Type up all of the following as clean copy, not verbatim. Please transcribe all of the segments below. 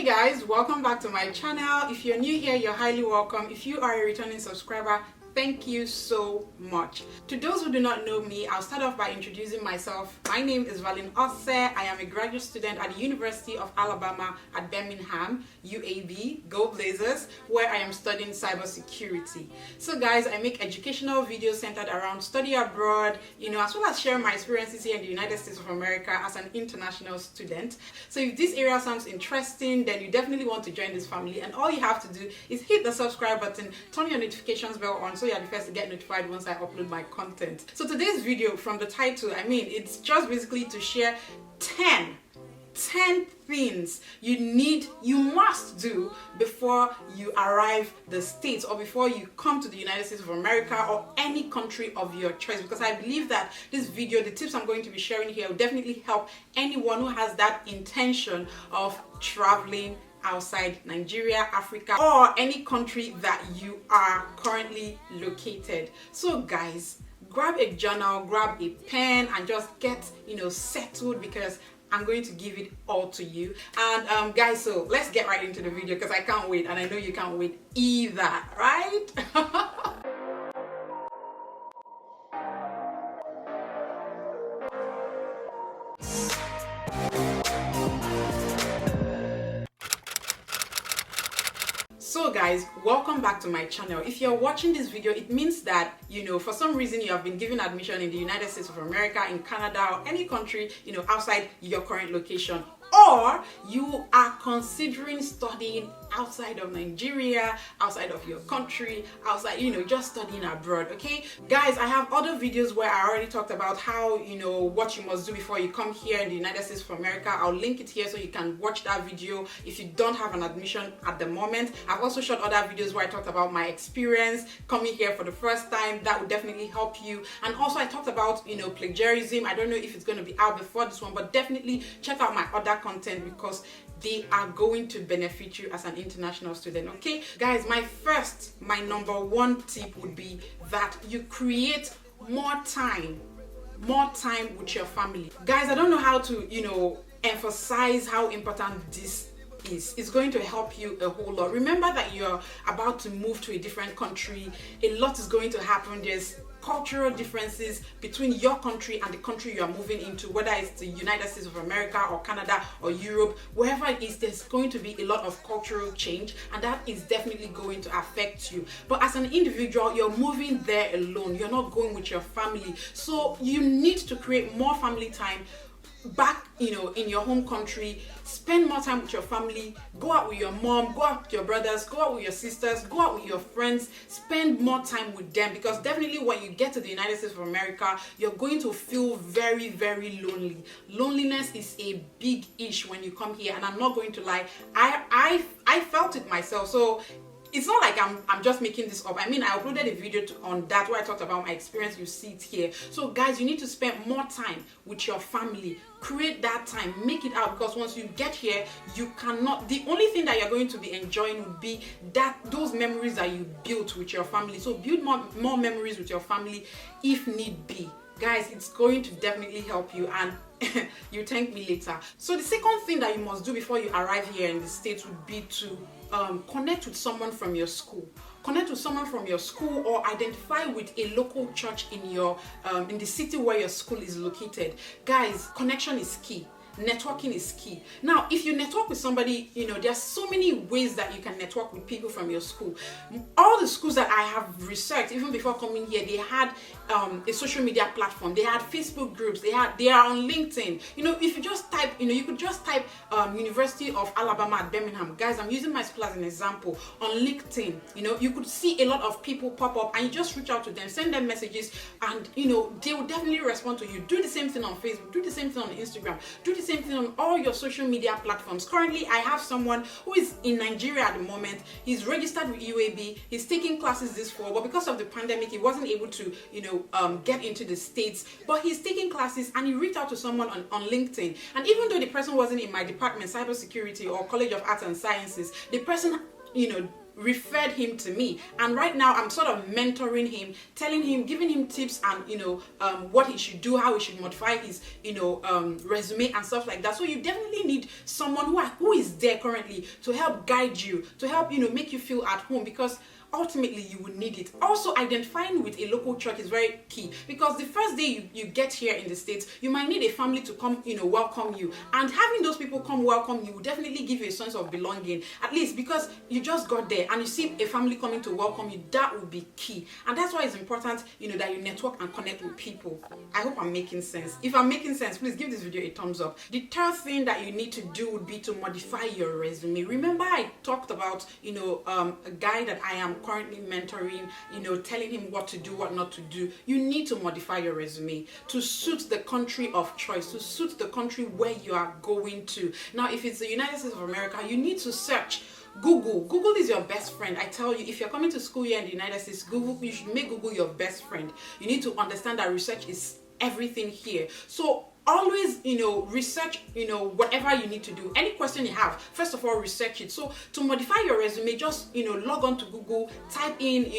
Hey guys, welcome back to my channel. If you're new here, you're highly welcome. If you are a returning subscriber, thank you so much. To those who do not know me, I'll start off by introducing myself. My name is Valeen. I am a graduate student at the University of Alabama at Birmingham, UAB, Go Blazers, where I am studying cybersecurity. So guys, I make educational videos centered around study abroad, as well as share my experiences here in the United States of America as an international student. So if this area sounds interesting, then you definitely want to join this family, and all you have to do is hit the subscribe button, turn your notifications bell on so you're the first to get notified once I upload my content. So today's video, from the title, it's just basically to share 10 things you must do before you arrive the States, or before you come to the United States of America or any country of your choice, because I believe that this video, the tips I'm going to be sharing here, will definitely help anyone who has that intention of traveling outside Nigeria, Africa, or any country that you are currently located. So guys, grab a journal, grab a pen, and just get settled, because I'm going to give it all to you. And guys, so let's get right into the video, because I can't wait, and I know you can't wait either, right? So guys, welcome back to my channel. If you're watching this video, it means that for some reason you have been given admission in the United States of America, in Canada, or any country outside your current location, or you are considering studying outside of Nigeria, outside of your country, outside, just studying abroad. Okay guys, I have other videos where I already talked about how what you must do before you come here in the United States of America. I'll link it here so you can watch that video if you don't have an admission at the moment. I've also shot other videos where I talked about my experience coming here for the first time. That would definitely help you. And also I talked about plagiarism. I don't know if it's going to be out before this one, but definitely check out my other content, because they are going to benefit you as an international student. Okay guys, my number one tip would be that you create more time with your family. Guys, I don't know how to emphasize how important this is. It's going to help you a whole lot. Remember that you're about to move to a different country. A lot is going to happen. There's cultural differences between your country and the country you are moving into, whether it's the United States of America or Canada or Europe, wherever it is, there's going to be a lot of cultural change, and that is definitely going to affect you. But as an individual, you're moving there alone. You're not going with your family. So you need to create more family time back in your home country. Spend more time with your family. Go out with your mom, go out with your brothers, go out with your sisters, go out with your friends. Spend more time with them, because definitely when you get to the United States of America, you're going to feel very, very lonely. Loneliness is a big issue when you come here, and I'm not going to lie, I felt it myself. So it's not like I'm just making this up. I uploaded a video on that where I talked about my experience. You see it here. So guys, you need to spend more time with your family. Create that time, make it out, because once you get here, you cannot, the only thing that you're going to be enjoying would be those memories that you built with your family. So build more memories with your family if need be. Guys, it's going to definitely help you, and you thank me later. So the second thing that you must do before you arrive here in the States would be to connect with someone from your school. Connect with someone from your school, or identify with a local church in the city where your school is located. Guys, connection is key. Networking is key. Now, if you network with somebody, there's so many ways that you can network with people from your school. All the schools that I have researched, even before coming here, they had a social media platform. They had Facebook groups. They are on LinkedIn. If you just type, you could just type University of Alabama at Birmingham. Guys, I'm using my school as an example. On LinkedIn, you could see a lot of people pop up, and you just reach out to them, send them messages, and they will definitely respond to you. Do the same thing on Facebook. Do the same thing on Instagram. Do the same thing on all your social media platforms. Currently, I have someone who is in Nigeria at the moment. He's registered with UAB. He's taking classes this fall, but because of the pandemic, he wasn't able to, get into the States. But he's taking classes, and he reached out to someone on LinkedIn. And even though the person wasn't in my department, cybersecurity or College of Arts and Sciences, the person referred him to me, and right now I'm sort of mentoring him, telling him, giving him tips and what he should do, how he should modify his resume and stuff like that. So you definitely need someone who is there currently to help guide you, to help make you feel at home, because ultimately you will need it. Also, identifying with a local church is very key, because the first day you get here in the States, you might need a family to come welcome you, and having those people come welcome you will definitely give you a sense of belonging, at least because you just got there and you see a family coming to welcome you. That will be key, and that's why it's important that you network and connect with people. I hope I'm making sense. If I'm making sense, please give this video a thumbs up. The third thing that you need to do would be to modify your resume. Remember I talked about a guy that I am currently mentoring, telling him what to do, what not to do. You need to modify your resume to suit the country of choice, to suit the country where you are going to. Now, if it's the United States of America, you need to search Google. Google is your best friend. I tell you, if you're coming to school here in the United States, you should make Google your best friend. You need to understand that research is everything here. So always research whatever you need to do. Any question you have, first of all, research it. So to modify your resume, just log on to Google, type in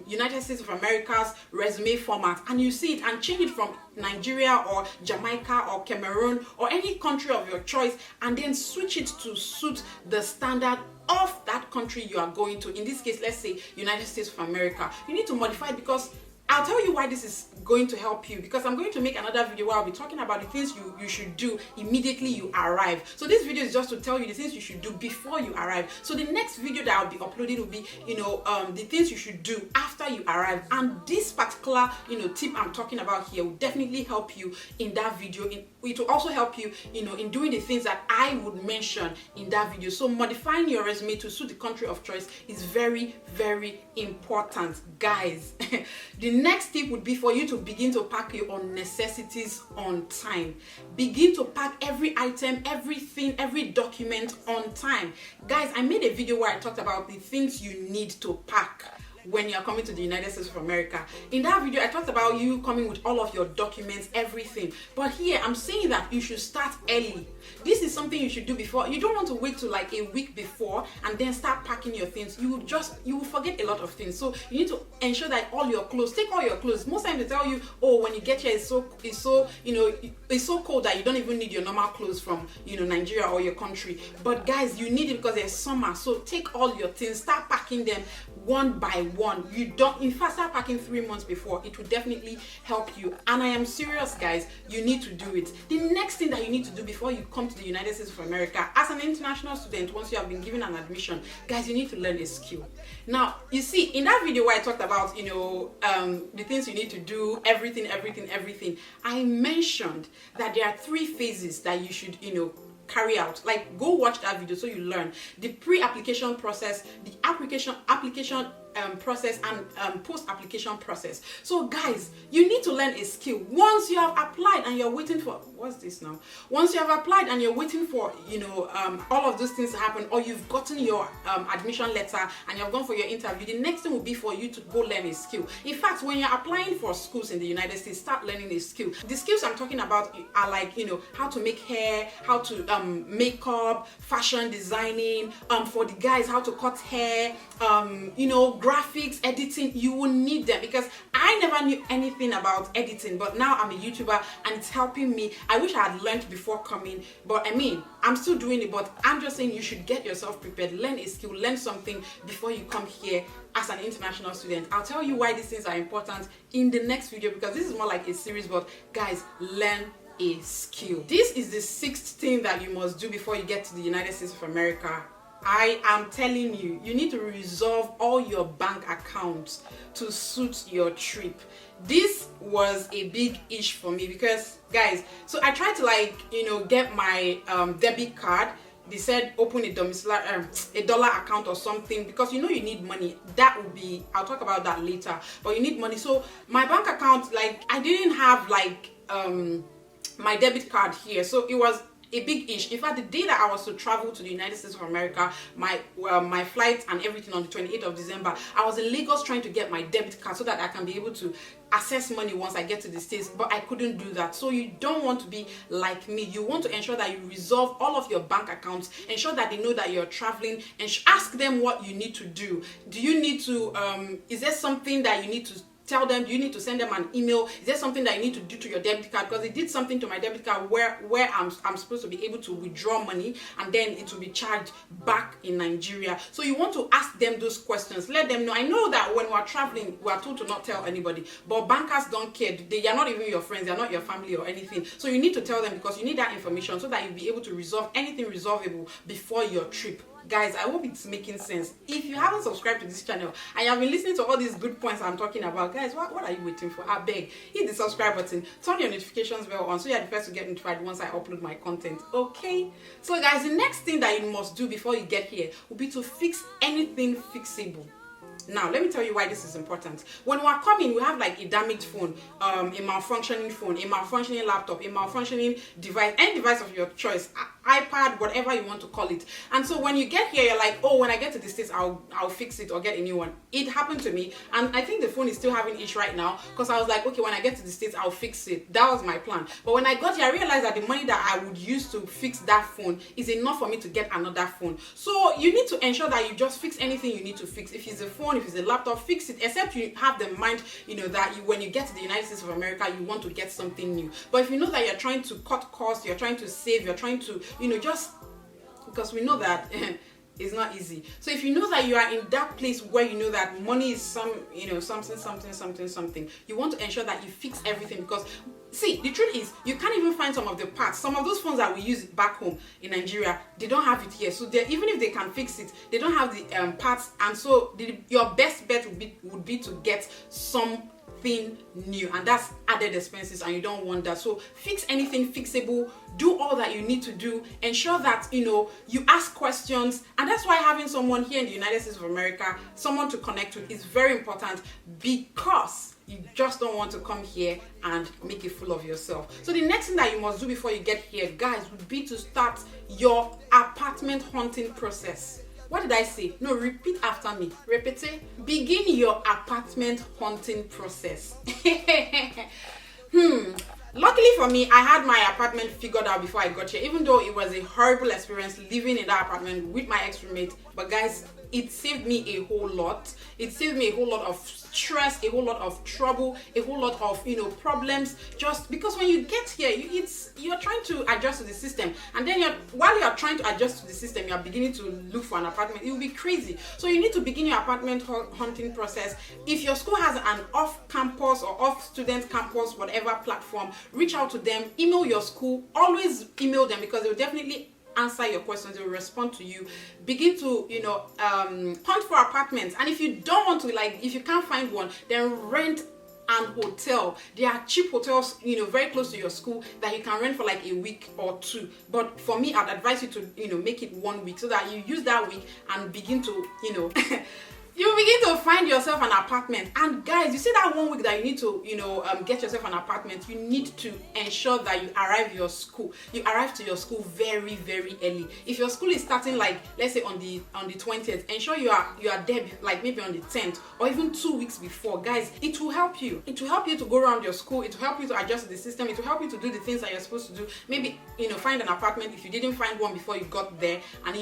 United States of America's resume format, and you see it, and change it from Nigeria or Jamaica or Cameroon or any country of your choice, and then switch it to suit the standard of that country you are going to. In this case, let's say United States of America. You need to modify it, because I'll tell you why this is going to help you, because I'm going to make another video where I'll be talking about the things you should do immediately you arrive. So this video is just to tell you the things you should do before you arrive. So the next video that I'll be uploading will be the things you should do after you arrive, and this particular tip I'm talking about here will definitely help you in that video. It will also help you in doing the things that I would mention in that video. So modifying your resume to suit the country of choice is very, very important, guys. The next tip would be for you to begin to pack your necessities on time. Begin to pack every item, everything, every document on time. Guys, I made a video where I talked about the things you need to pack when you're coming to the United States of America. In that video, I talked about you coming with all of your documents, everything. But here, I'm saying that you should start early. This is something you should do before. You don't want to wait till like a week before and then start packing your things. You will forget a lot of things. So you need to ensure that all your clothes, take all your clothes. Most times they tell you, oh, when you get here, it's so cold that you don't even need your normal clothes from Nigeria or your country. But guys, you need it because there's summer. So take all your things, start packing them one by one. In fact, start packing 3 months before. It will definitely help you, and I am serious, guys. You need to do it. The next thing that you need to do before you come to the United States of America as an international student, once you have been given an admission, guys, you need to learn a skill. Now, you see, in that video where I talked about the things you need to do, everything, I mentioned that there are 3 phases that you should carry out. Like, go watch that video so you learn the pre-application process, the application process, and post-application process. So guys, you need to learn a skill. Once you have applied and you're waiting for once you have applied and you're waiting for all of those things to happen, or you've gotten your admission letter and you've gone for your interview, the next thing will be for you to go learn a skill. In fact, when you're applying for schools in the United States, start learning a skill. The skills I'm talking about are like how to make hair, how to makeup, fashion designing, for the guys, how to cut hair, graphics, editing. You will need them, because I never knew anything about editing, but now I'm a YouTuber and it's helping me. I wish I had learned before coming, but I mean, I'm still doing it, but I'm just saying you should get yourself prepared, learn a skill, learn something before you come here as an international student. I'll tell you why these things are important in the next video, because this is more like a series, but guys, learn a skill. This is the 6th thing that you must do before you get to the United States of America. I am telling you, you need to resolve all your bank accounts to suit your trip. This was a big issue for me, because guys, so I tried to get my debit card. They said open a domiciliary a dollar account or something, because you need money. That will be, I'll talk about that later, but you need money. So my bank account, I didn't have my debit card here, so it was a big ish. In fact, the day that I was to travel to the United States of America, my flight and everything on the 28th of December, I was in Lagos trying to get my debit card so that I can be able to access money once I get to the States, but I couldn't do that. So you don't want to be like me. You want to ensure that you resolve all of your bank accounts, ensure that they know that you're traveling, and ask them what you need to do. Do you need to is there something that you need to tell them? Do you need to send them an email? Is there something that you need to do to your debit card? Because they did something to my debit card where I'm supposed to be able to withdraw money and then it will be charged back in Nigeria. So you want to ask them those questions. Let them know. I know that when we're traveling, we are told to not tell anybody, but bankers don't care. They are not even your friends. They are not your family or anything. So you need to tell them because you need that information so that you'll be able to resolve anything resolvable before your trip. Guys, I hope it's making sense. If you haven't subscribed to this channel and you have been listening to all these good points I'm talking about, guys, what are you waiting for? I beg, hit the subscribe button, turn your notifications bell on so you're the first to get notified once I upload my content, okay? So guys, the next thing that you must do before you get here will be to fix anything fixable. Now, let me tell you why this is important. When we're coming, we have like a damaged phone, a malfunctioning phone, a malfunctioning laptop, a malfunctioning device, any device of your choice, iPad, whatever you want to call it. And so when you get here, you're like, oh, when I get to the States, I'll fix it or get a new one. It happened to me, and I think the phone is still having issues right now because I was like, okay, when I get to the States, I'll fix it. That was my plan. But when I got here, I realized that the money that I would use to fix that phone is enough for me to get another phone. So you need to ensure that you just fix anything you need to fix. If it's a phone, if it's a laptop, fix it, except you have the mind, that when you get to the United States of America, you want to get something new. But if you know that you're trying to cut costs, you're trying to save, you're trying to, just because we know that it's not easy. So if you know that you are in that place where you know that money is something, you want to ensure that you fix everything, because see, the truth is you can't even find some of the parts. Some of those phones that we use back home in Nigeria, they don't have it here. So even if they can fix it, they don't have the parts, and so your best bet would be to get something new, and that's added expenses, and you don't want that. So fix anything fixable, do all that you need to do, ensure that you ask questions. And that's why having someone here in the United States of America, someone to connect with, is very important, because you just don't want to come here and make a fool of yourself. So the next thing that you must do before you get here, guys, would be to start your apartment hunting process. What did I say? No, repeat after me. Repete. Begin your apartment hunting process. Luckily for me, I had my apartment figured out before I got here, even though it was a horrible experience living in that apartment with my ex-roommate. But guys, it saved me a whole lot. It saved me a whole lot of stress, a whole lot of trouble, a whole lot of problems, just because when you get here, you're trying to adjust to the system, and then while you're trying to adjust to the system, you're beginning to look for an apartment. It will be crazy. So you need to begin your apartment hunting process. If your school has an off-campus or off-student campus, whatever platform, reach out to them, email your school, always email them, because they'll definitely answer your questions, they will respond to you. Begin to hunt for apartments. And if you don't want to, if you can't find one, then rent an hotel. There are cheap hotels very close to your school that you can rent for like a week or two. But for me, I'd advise you to make it 1 week, so that you use that week and begin to you begin to find yourself an apartment. And guys, you see that 1 week that you need to get yourself an apartment, you need to ensure that you arrive to your school very, very early. If your school is starting let's say on the 20th, ensure you are there maybe on the 10th or even 2 weeks before. Guys, it will help you. It will help you to go around your school. It will help you to adjust to the system. It will help you to do the things that you're supposed to do. Maybe find an apartment if you didn't find one before you got there, and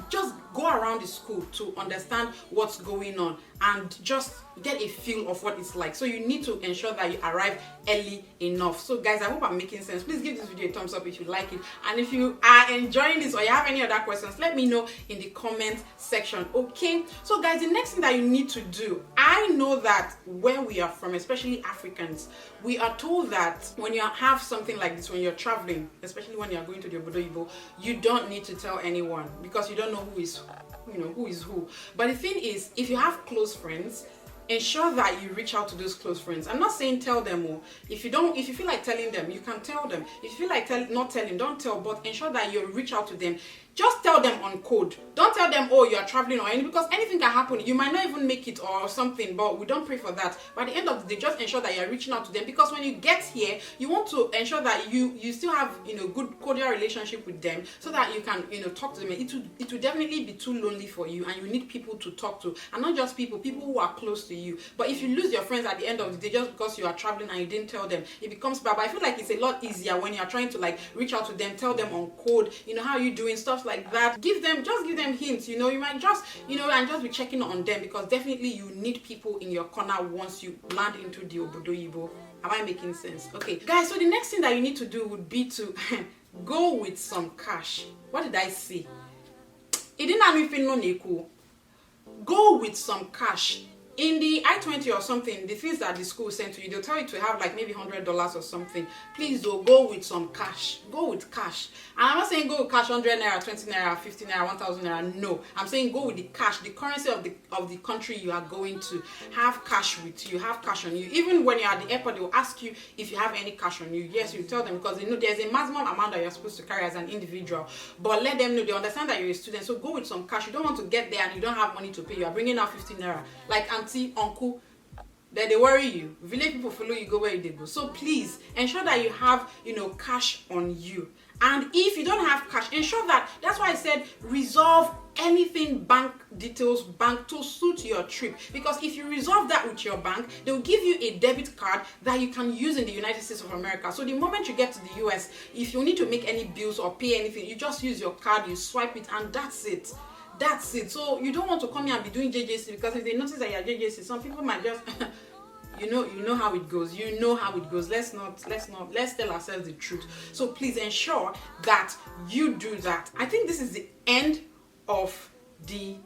just go around the school to understand what's going on and just get a feel of what it's like. So you need to ensure that you arrive early enough. So guys, I hope I'm making sense. Please give this video a thumbs up if you like it, and if you are enjoying this or you have any other questions, let me know in the comment section, okay? So guys, the next thing that you need to do, I know that where we are from, especially Africans, we are told that when you have something like this, when you're traveling, especially when you're going to the Obodo, you don't need to tell anyone, because you don't know who is who. But the thing is, if you have close friends, ensure that you reach out to those close friends. I'm not saying tell them all. If you feel like telling them, you can tell them. If you feel like not telling, don't tell, but ensure that you reach out to them. Just tell them on code. Don't tell them, oh, you're traveling or anything, because anything can happen. You might not even make it or something, but we don't pray for that. But at the end of the day, just ensure that you're reaching out to them, because when you get here, you want to ensure that you still have, you know, good cordial relationship with them, so that you can, you know, talk to them. It will definitely be too lonely for you, and you need people to talk to, and not just people who are close to you. But if you lose your friends at the end of the day just because you are traveling and you didn't tell them, it becomes bad. But I feel like it's a lot easier when you're trying to like reach out to them, tell them on code, you know, how you doing, stuff like that. Give them hints, you know. You might just, you know, and just be checking on them, because definitely you need people in your corner once you land into the obodo yibo. Am I making sense? Okay, guys, so the next thing that you need to do would be to go with some cash. What did I say? It didn't have me feel no neko. Go with some cash. In the I-20 or something, the things that the school sent to you, they'll tell you to have like maybe $100 or something. Please go with some cash. Go with cash. And I'm not saying go with cash, 100 naira, 20 naira, 50 naira, 1,000 naira. No, I'm saying go with the cash, the currency of the country you are going to. Have cash with you. Have cash on you. Even when you're at the airport, they will ask you if you have any cash on you. Yes, you tell them, because they know there's a maximum amount that you're supposed to carry as an individual. But let them know, they understand that you're a student. So go with some cash. You don't want to get there and you don't have money to pay. You are bringing out 50 naira. Like auntie, uncle, then they worry you. Village people follow you, go where they go. So please ensure that you have, you know, cash on you. And if you don't have cash, ensure that, that's why I said resolve anything bank details, bank to suit your trip. Because if you resolve that with your bank, they'll give you a debit card that you can use in the United States of America. So the moment you get to the US, if you need to make any bills or pay anything, you just use your card, you swipe it, and that's it. That's it. So you don't want to come here and be doing JJC, because if they notice that you're JJC, some people might just you know how it goes. You know how it goes. Let's tell ourselves the truth. So please ensure that you do that. I think this is the end of the,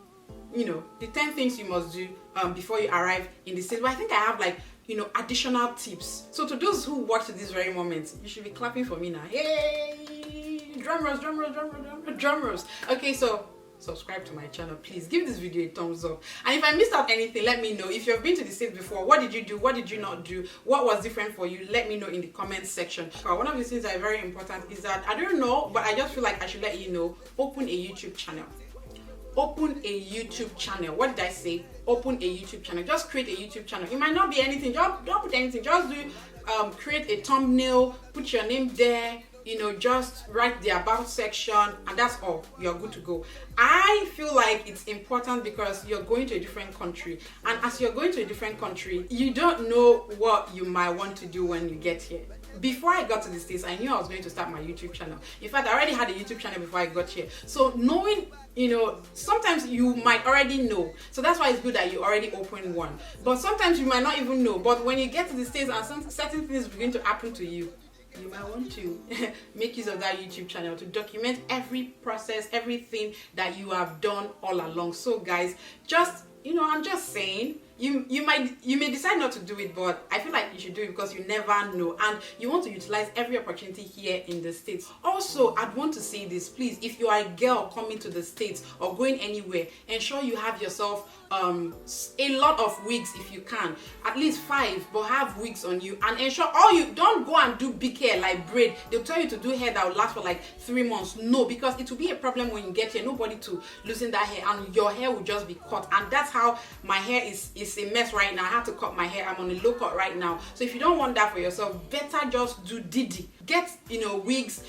you know, the 10 things you must do before you arrive in the States. But I think I have like, you know, additional tips. So to those who watch this very moment, you should be clapping for me now. Hey, drum rolls, drum rolls, drum rolls, drum rolls, drum rolls. Okay, so subscribe to my channel, please. Give this video a thumbs up, and if I missed out anything, let me know. If you've been to the States before, what did you do, what did you not do, what was different for you? Let me know in the comment section. One of the things that are very important is that, I don't know, but I just feel like I should let you know, open a YouTube channel. Open a YouTube channel. What did I say? Open a YouTube channel. Just create a YouTube channel. It might not be anything, don't put anything, just do create a thumbnail, put your name there, you know, just write the about section, and that's all. You're good to go. I feel like it's important because you're going to a different country, and as you're going to a different country, you don't know what you might want to do when you get here. Before I got to the States, I knew I was going to start my YouTube channel. In fact, I already had a YouTube channel before I got here. So knowing, you know, sometimes you might already know. So that's why it's good that you already opened one. But sometimes you might not even know. But when you get to the States and certain things begin to happen to you, you might want to make use of that YouTube channel to document every process, everything that you have done all along. So guys, just, you know, I'm just saying, you may decide not to do it, but I feel like you should do it because you never know, and you want to utilize every opportunity here in the States. Also, I'd want to say this, please, if you are a girl coming to the States or going anywhere, ensure you have yourself a lot of wigs if you can, at least 5, but have wigs on you, and ensure you don't go and do big hair like braid. They'll tell you to do hair that will last for like 3 months. No, because it will be a problem when you get here, nobody to loosen that hair, and your hair will just be cut. And that's how my hair is a mess right now. I have to cut my hair. I'm on a low cut right now. So if you don't want that for yourself, better just do Didi. Get, you know, wigs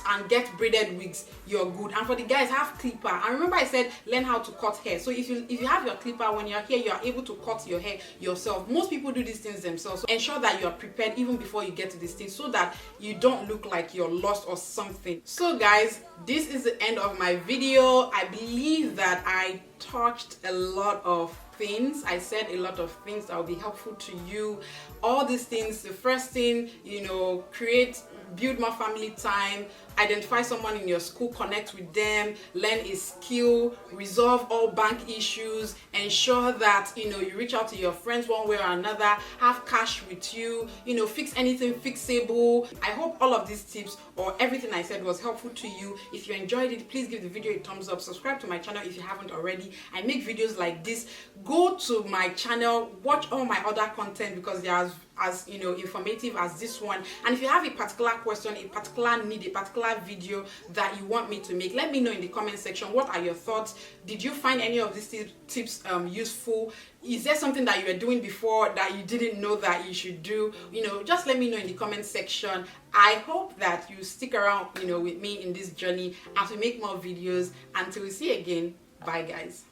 and get braided wigs. You're good. And for the guys, have clipper. And remember I said learn how to cut hair. So if you have your clipper, when you're here, you are able to cut your hair yourself. Most people do these things themselves. So ensure that you are prepared even before you get to this thing, so that you don't look like you're lost or something. So guys, this is the end of my video. I believe that I touched a lot of things. I said a lot of things that will be helpful to you. All these things, the first thing, you know, build more family time, identify someone in your school, connect with them, learn a skill, resolve all bank issues, ensure that, you know, you reach out to your friends one way or another, have cash with you, you know, fix anything fixable. I hope all of these tips or everything I said was helpful to you. If you enjoyed it, please give the video a thumbs up, subscribe to my channel if you haven't already. I make videos like this. go to my channel, watch all my other content because they are as you know informative as this one. And if you have a particular question, a particular need, a particular video that you want me to make, let me know in the comment section. What are your thoughts? Did you find any of these tips useful? Is there something that you were doing before that you didn't know that you should do? You know, just let me know in the comment section. I hope that you stick around, you know, with me in this journey as we make more videos. Until we see again, bye guys.